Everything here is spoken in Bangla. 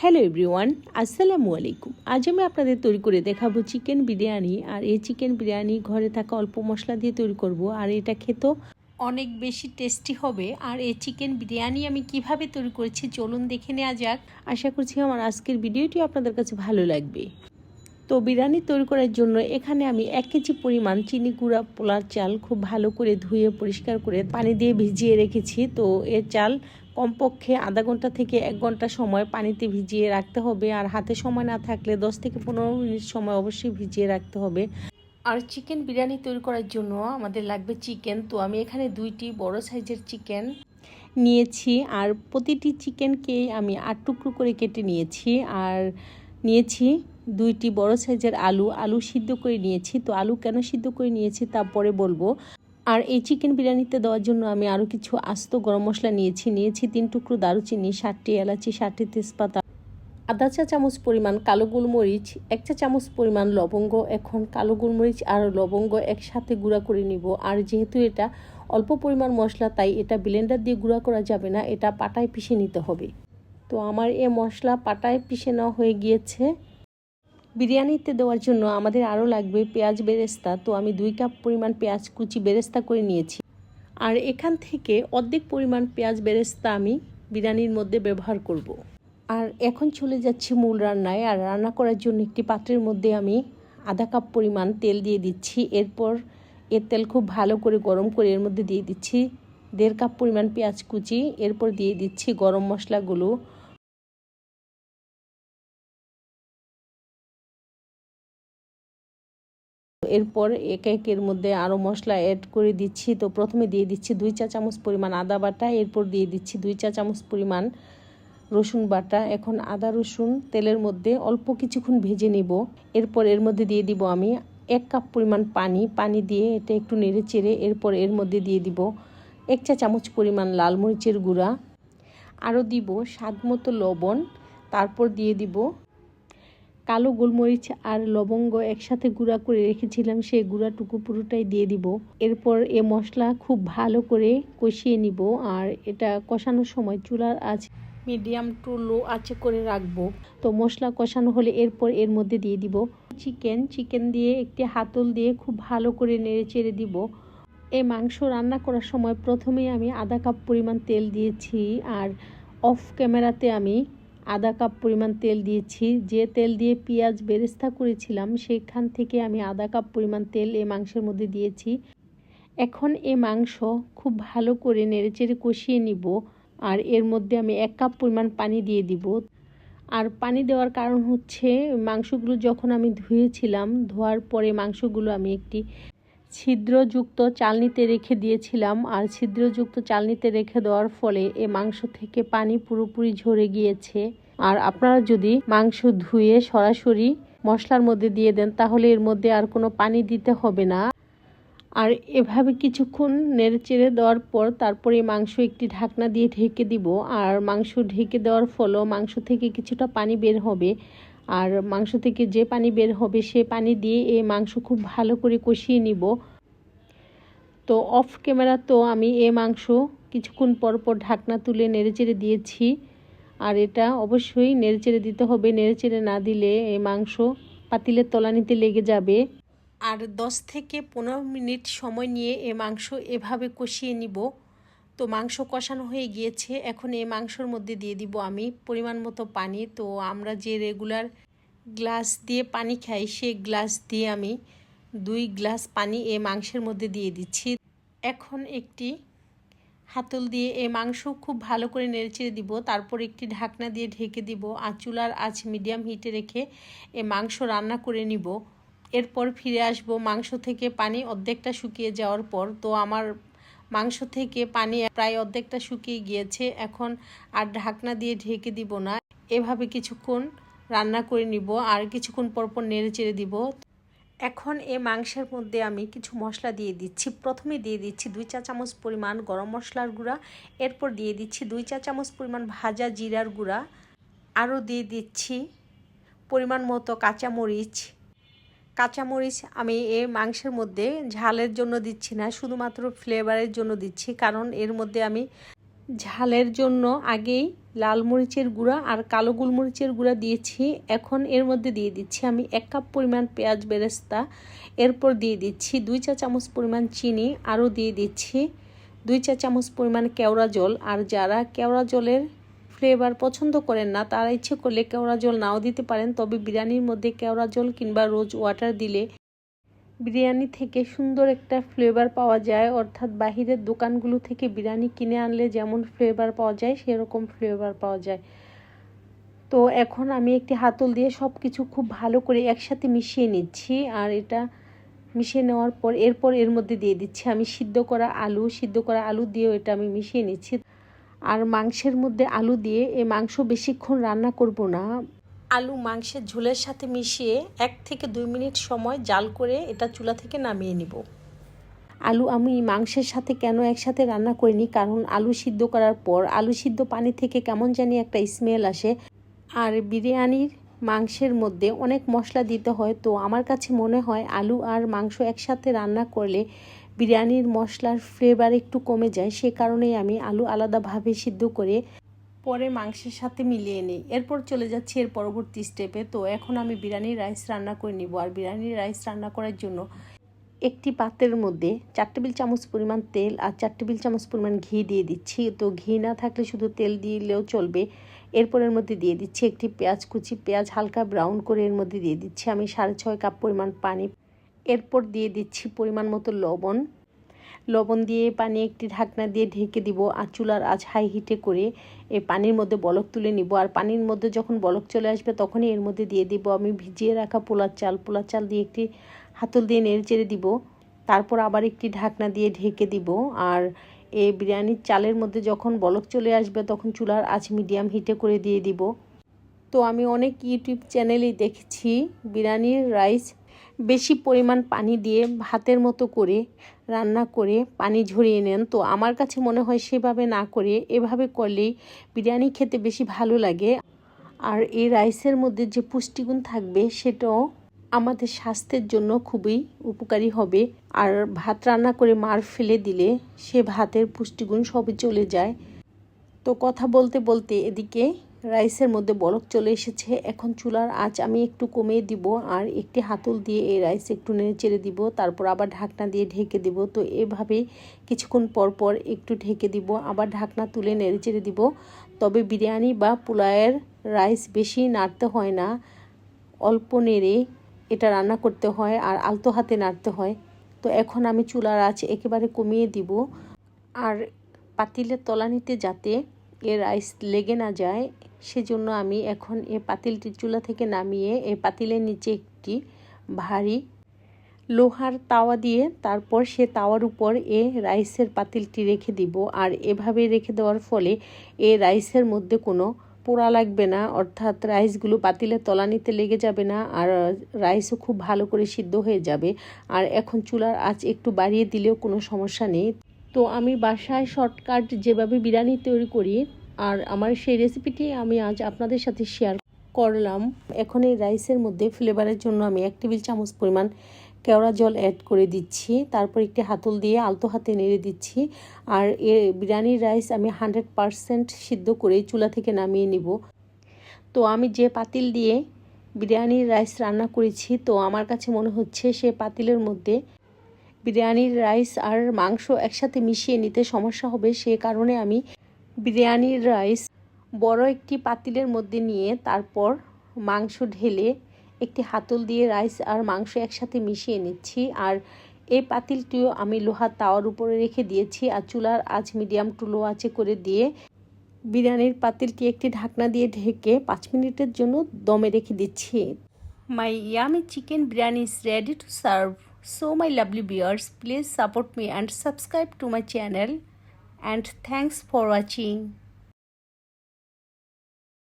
হ্যালো এভরিওয়ান, আসসালামু আলাইকুম। আজ আমি আপনাদের তৈরি করে দেখাবো চিকেন বিরিয়ানি। আর এই চিকেন বিরিয়ানি ঘরে থাকা অল্প মশলা দিয়ে তৈরি করব, আর এটা খেতেও অনেক বেশি টেস্টি হবে। আর এই চিকেন বিরিয়ানি আমি কিভাবে তৈরি করেছি চলুন দেখে নেওয়া যাক। আশা করছি আমার আজকের ভিডিওটি আপনাদের কাছে ভালো লাগবে। তো বিরিয়ানি তৈরি করার জন্য এখানে আমি 1 কেজি পরিমাণ চিনি গুঁড়া পোলার চাল খুব ভালো করে ধুয়ে পরিষ্কার করে পানি দিয়ে ভিজিয়ে রেখেছি। তো এর চাল কমপক্ষে আধা ঘন্টা থেকে 1 ঘন্টা সময় পানিতে ভিজিয়ে রাখতে হবে। আর হাতে সময় না থাকলে 10 থেকে 15 মিনিট সময় অবশ্যই ভিজিয়ে রাখতে হবে। আর চিকেন বিরিয়ানি তৈরি করার জন্য আমাদের লাগবে চিকেন। তো আমি এখানে 2টি বড় সাইজের চিকেন নিয়েছি, আর প্রতিটি চিকেনকে আমি 8 টুকরো করে কেটে নিয়েছি। আর নিয়েছি 2টি বড় সাইজের আলু সিদ্ধ করে নিয়েছি। তো আলু কেন সিদ্ধ করে নিয়েছি তারপরে বলবো। আর এই চিকেন বিরিয়ানিতে দেওয়ার জন্য আমি আরও কিছু আস্ত গরম মশলা নিয়েছি 3 টুকরো দারুচিনি, 7টি এলাচি, 7টি তেজপাতা, আধা চা চামচ পরিমাণ কালো গোলমরিচ, 1 চা চামচ পরিমাণ লবঙ্গ। এখন কালো গোলমরিচ আর লবঙ্গ একসাথে গুঁড়া করে নিব। আর যেহেতু এটা অল্প পরিমাণ মশলা, তাই এটা ব্লেন্ডার দিয়ে গুঁড়া করা যাবে না, এটা পাটায় পিষে নিতে হবে। তো আমার এই মশলা পাটায় পিষে নেওয়া হয়ে গিয়েছে। বিরিয়ানিতে দেওয়ার জন্য আমাদের আরও লাগবে পেঁয়াজ বেরেস্তা। তো আমি 2 কাপ পরিমাণ পেঁয়াজ কুচি বেরেস্তা করে নিয়েছি। আর এখান থেকে অর্ধেক পরিমাণ পেঁয়াজ বেরেস্তা আমি বিরিয়ানির মধ্যে ব্যবহার করব। আর এখন চলে যাচ্ছি মূল রান্নায়। আর রান্না করার জন্য একটি পাত্রের মধ্যে আমি আধা কাপ পরিমাণ তেল দিয়ে দিচ্ছি। এরপর এর তেল খুব ভালো করে গরম করে এর মধ্যে দিয়ে দিচ্ছি 1.5 কাপ পরিমাণ পেঁয়াজ কুচি। এরপর দিয়ে দিচ্ছি গরম মশলাগুলো। এরপর এর মধ্যে আরও মশলা অ্যাড করে দিচ্ছি। তো প্রথমে দিয়ে দিচ্ছি 2 চা চামচ পরিমাণ আদা বাটা। এরপর দিয়ে দিচ্ছি 2 চা চামচ পরিমাণ রসুন বাটা। এখন আদা রসুন তেলের মধ্যে অল্প কিছুক্ষণ ভেজে নেব। এরপর এর মধ্যে দিয়ে দিব আমি 1 কাপ পরিমাণ পানি দিয়ে এটা একটু নেড়ে চেড়ে এরপর এর মধ্যে দিয়ে দিব 1 চা চামচ পরিমাণ লাল মরিচের গুঁড়া, আরও দিব স্বাদ মতো লবণ। তারপর দিয়ে দিব কালো গোলমরিচ আর লবঙ্গ একসাথে গুঁড়া করে রেখেছিলাম, সেই গুঁড়াটুকু পুরোটাই দিয়ে দিব। এরপর এ মশলা খুব ভালো করে কষিয়ে নিব। আর এটা কষানোর সময় চুলার আঁচ মিডিয়াম টু লো আঁচে করে রাখবো। তো মশলা কষানো হলে এরপর এর মধ্যে দিয়ে দিব চিকেন দিয়ে একটি হাতল দিয়ে খুব ভালো করে নেড়ে চেড়ে দিব। এই মাংস রান্না করার সময় প্রথমেই আমি আধা কাপ পরিমাণ তেল দিয়েছি। আর অফ ক্যামেরাতে আমি আধা কাপ পরিমাণ তেল দিয়েছি। যে তেল দিয়ে পেঁয়াজ বেরেস্তা করেছিলাম সেখান থেকে আমি আধা কাপ পরিমাণ তেল এই মাংসের মধ্যে দিয়েছি। এখন এই মাংস খুব ভালো করে নেড়েচেড়ে কষিয়ে নিব। আর এর মধ্যে আমি 1 কাপ পরিমাণ পানি দিয়ে দিব। আর পানি দেওয়ার কারণ হচ্ছে মাংসগুলো যখন আমি ধুয়েছিলাম, ধোয়ার পরে মাংসগুলো আমি একটি ছিদ্রযুক্ত চালনিতে রেখে দিয়েছিলাম। আর ছিদ্রযুক্ত চালনিতে রেখে দেওয়ার ফলে এ মাংস থেকে পানি পুরোপুরি ঝরে গিয়েছে। আর আপনারা যদি মাংস ধুয়ে সরাসরি মশলার মধ্যে দিয়ে দেন তাহলে এর মধ্যে আর কোনো পানি দিতে হবে না। আর এভাবে কিছুক্ষণ নেড়েচেড়ে দেওয়ার পর তারপরে মাংস একটি ঢাকনা দিয়ে ঢেকে দিব। আর মাংস ঢেকে দেওয়ার ফলেও মাংস থেকে কিছুটা পানি বের হবে। আর মাংস থেকে যে পানি বের হবে সে পানি দিয়ে এই মাংস খুব ভালো করে কষিয়ে নিব। তো অফ ক্যামেরা তো আমি এই মাংস কিছুক্ষণ পর পর ঢাকনা তুলে নেড়েচেড়ে দিয়েছি। আর এটা অবশ্যই নেড়েচেড়ে দিতে হবে, নেড়েচেড়ে না দিলে এই মাংস পাতিলের তলানিতে লেগে যাবে। আর 10 থেকে 15 মিনিট সময় নিয়ে এই মাংস এভাবে কষিয়ে নিব। তো মাংস কষানো হয়ে গিয়েছে। এখন এই মাংসর মধ্যে দিয়ে দিব আমি পরিমাণ মতো পানি। তো আমরা যে রেগুলার গ্লাস দিয়ে পানি খাই সেই গ্লাস দিয়ে আমি 2 গ্লাস পানি এই মাংসের মধ্যে দিয়ে দিচ্ছি। এখন একটি হাতল দিয়ে এই মাংস খুব ভালো করে নেড়েচেড়ে দিব। তারপর একটি ঢাকনা দিয়ে ঢেকে দিব। আর চুলার আঁচ মিডিয়াম হিটে রেখে এই মাংস রান্না করে নিব। এরপর ফিরে আসব মাংস থেকে পানি অর্ধেকটা শুকিয়ে যাওয়ার পর। তো আমার মাংস থেকে পানি প্রায় অর্ধেকটা শুকিয়ে গিয়েছে। এখন আর ঢাকনা দিয়ে ঢেকে দিব না, এভাবে কিছুক্ষণ রান্না করে নিব। আর কিছুক্ষণ পরপর নেড়ে চেড়ে দিব। এখন এই মাংসের মধ্যে আমি কিছু মশলা দিয়ে দিচ্ছি। প্রথমে দিয়ে দিচ্ছি 2 চা চামচ পরিমাণ গরম মশলার গুঁড়া। এরপর দিয়ে দিচ্ছি 2 চা চামচ পরিমাণ ভাজা জিরার গুঁড়া। আরও দিয়ে দিচ্ছি পরিমাণ মতো কাঁচামরিচ আমি এই মাংসের মধ্যে ঝালের জন্য দিচ্ছি না, শুধুমাত্র ফ্লেভারের জন্য দিচ্ছি। কারণ এর মধ্যে আমি ঝালের জন্য আগেই লাল মরিচের গুঁড়া আর কালো গোলমরিচের গুঁড়া দিয়েছি। এখন এর মধ্যে দিয়ে দিচ্ছি আমি 1 কাপ পরিমাণ পেঁয়াজ বেরেস্তা, এরপর দিয়ে দিচ্ছি 2 চা চামচ পরিমাণ চিনি, আরও দিয়ে দিচ্ছি 2 চা চামচ পরিমাণ কেওড়া জল। আর যারা কেওড়া জলের ফ্লেভার পছন্দ করেন না তারা ইচ্ছে করলে কেওড়া জল নাও দিতে পারেন, তবে বিরিয়ানির মধ্যে কেওড়া জল কিংবা রোজ ওয়াটার দিলে বিরিয়ানি থেকে সুন্দর একটা ফ্লেভার পাওয়া যায়। অর্থাৎ বাহিরের দোকানগুলো থেকে বিরিয়ানি কিনে আনলে যেমন ফ্লেভার পাওয়া যায় সেরকম ফ্লেভার পাওয়া যায়। তো এখন আমি একটি হাতল দিয়ে সব কিছু খুব ভালো করে একসাথে মিশিয়ে নিচ্ছি। আর এটা মিশিয়ে নেওয়ার পর এরপর এর মধ্যে দিয়ে দিচ্ছি আমি সিদ্ধ করা আলু দিয়েও এটা আমি মিশিয়ে নিচ্ছি। আর মাংসের মধ্যে আলু দিয়ে এই মাংস বেশিক্ষণ রান্না করব না, আলু মাংসের ঝোলের সাথে মিশিয়ে 1 থেকে 2 মিনিট সময় জাল করে এটা চুলা থেকে নামিয়ে নিব। আলু আমি মাংসের সাথে কেন একসাথে রান্না করিনি, কারণ আলু সিদ্ধ করার পর আলু সিদ্ধ পানি থেকে কেমন জানি একটা স্মেল আসে, আর বিরিয়ানির মাংসের মধ্যে অনেক মশলা দিতে হয়। তো আমার কাছে মনে হয় আলু আর মাংস একসাথে রান্না করলে বিরিয়ানির মশলার ফ্লেভার একটু কমে যায়, সে কারণেই আমি আলু আলাদাভাবে সিদ্ধ করে পরে মাংসের সাথে মিলিয়ে নিই। এরপর চলে যাচ্ছি এর পরবর্তী স্টেপে। তো এখন আমি বিরিয়ানির রাইস রান্না করে নিব। আর বিরিয়ানির রাইস রান্না করার জন্য একটি পাত্রের মধ্যে 4 টেবিল চামচ পরিমাণ তেল আর 4 টেবিল চামচ পরিমাণ ঘি দিয়ে দিচ্ছি। তো ঘি না থাকলে শুধু তেল দিলেও চলবে। এরপর এর মধ্যে দিয়ে দিচ্ছি একটি পেঁয়াজ কুচি, পেঁয়াজ হালকা ব্রাউন করে এর মধ্যে দিয়ে দিচ্ছি আমি 6.5 কাপ পরিমাণ পানি। এরপর দিয়ে দিচ্ছি পরিমাণ মতো লবণ দিয়ে পানি একটি ঢাকনা দিয়ে ঢেকে দিব। আর চুলার আঁচ হাই হিটে করে এই পানির মধ্যে বলক তুলে নিব। আর পানির মধ্যে যখন বলক চলে আসবে তখনই এর মধ্যে দিয়ে দিব আমি ভিজিয়ে রাখা পোলার চাল দিয়ে একটি হাতল দিয়ে নেড়ে চেড়ে দিব। তারপর আবার একটি ঢাকনা দিয়ে ঢেকে দিব। আর এই বিরিয়ানির চালের মধ্যে যখন বলক চলে আসবে তখন চুলার আঁচ মিডিয়াম হিটে করে দিয়ে দিব। তো আমি অনেক ইউটিউব চ্যানেলেই দেখেছি বিরিয়ানির রাইস বেশি পরিমাণ পানি দিয়ে ভাতের মতো করে রান্না করে পানি ঝরিয়ে নেন। তো আমার কাছে মনে হয় সেভাবে না করে এভাবে করলেই বিরিয়ানি খেতে বেশি ভালো লাগে। আর এই রাইসের মধ্যে যে পুষ্টিগুণ থাকবে সেটাও আমাদের স্বাস্থ্যের জন্য খুবই উপকারী হবে। আর ভাত রান্না করে মার ফেলে দিলে সে ভাতের পুষ্টিগুণ সবই চলে যায়। তো কথা বলতে বলতে এদিকে রাইসের মধ্যে বলক চলে এসেছে। এখন চুলার আঁচ আমি একটু কমিয়ে দিব আর একটি হাতল দিয়ে এই রাইস একটু নেড়ে চেড়ে দিব। তারপর আবার ঢাকনা দিয়ে ঢেকে দিব। তো এভাবে কিছুক্ষণ পর পর একটু ঢেকে দিব, আবার ঢাকনা তুলে নেড়ে চেড়ে দিব। তবে বিরিয়ানি বা পোলাওয়ের রাইস বেশি নাড়তে হয় না, অল্প নেড়ে এটা রান্না করতে হয় আর আলতো হাতে নাড়তে হয়। তো এখন আমি চুলার আঁচ একেবারে কমিয়ে দিব। আর পাতিলের তলানিতে যাতে এ রাইস লেগে না যায় সেজন্য আমি এখন এই পাতিলটি চুলা থেকে নামিয়ে এই পাতিলের নিচে একটি ভারী লোহার তাওয়া দিয়ে তারপর সে তাওয়ার উপর রাইসের পাতিলটি রেখে দিব। আর এভাবে রেখে দেওয়ার ফলে রাইসের মধ্যে কোনো পোড়া লাগবে না, অর্থাৎ রাইসগুলো পাতিলের তলানিতে লেগে যাবে না আর রাইসও খুব ভালো করে সিদ্ধ হয়ে যাবে। আর এখন চুলার আঁচ একটু বাড়িয়ে দিলেও কোনো সমস্যা নেই। তো আমি বাসায় শর্টকাট যেভাবে বিরিয়ানি তৈরি করি আর আমার সেই রেসিপিটি আমি আজ আপনাদের সাথে শেয়ার করলাম। এখন এই রাইসের মধ্যে ফ্লেভারের জন্য আমি 1 টেবিল চামচ পরিমাণ কেওড়া জল অ্যাড করে দিচ্ছি। তারপর একটি হাতল দিয়ে আলতো হাতে নেড়ে দিচ্ছি। আর বিরিয়ানির রাইস আমি 100% সিদ্ধ করে চুলা থেকে নামিয়ে নিব। তো আমি যে পাতিল দিয়ে বিরিয়ানির রাইস রান্না করেছি, তো আমার কাছে মনে হচ্ছে সে পাতিলের মধ্যে বিরিয়ানির রাইস আর মাংস একসাথে মিশিয়ে নিতে সমস্যা হবে, সে কারণে আমি বিরিয়ানির রাইস বড় একটি পাতিলের মধ্যে নিয়ে তারপর মাংস ঢেলে একটি হাতল দিয়ে রাইস আর মাংস একসাথে মিশিয়ে নিচ্ছি। আর এই পাতিলটিও আমি লোহার তাওয়ার উপরে রেখে দিয়েছি আর চুলার আঁচ মিডিয়াম টু লো আঁচে করে দিয়ে বিরিয়ানির পাতিলটি একটি ঢাকনা দিয়ে ঢেকে 5 মিনিটের জন্য দমে রেখে দিচ্ছি। My yummy chicken biryani is ready to serve. So my lovely viewers, please support me and subscribe to my channel, and thanks for watching.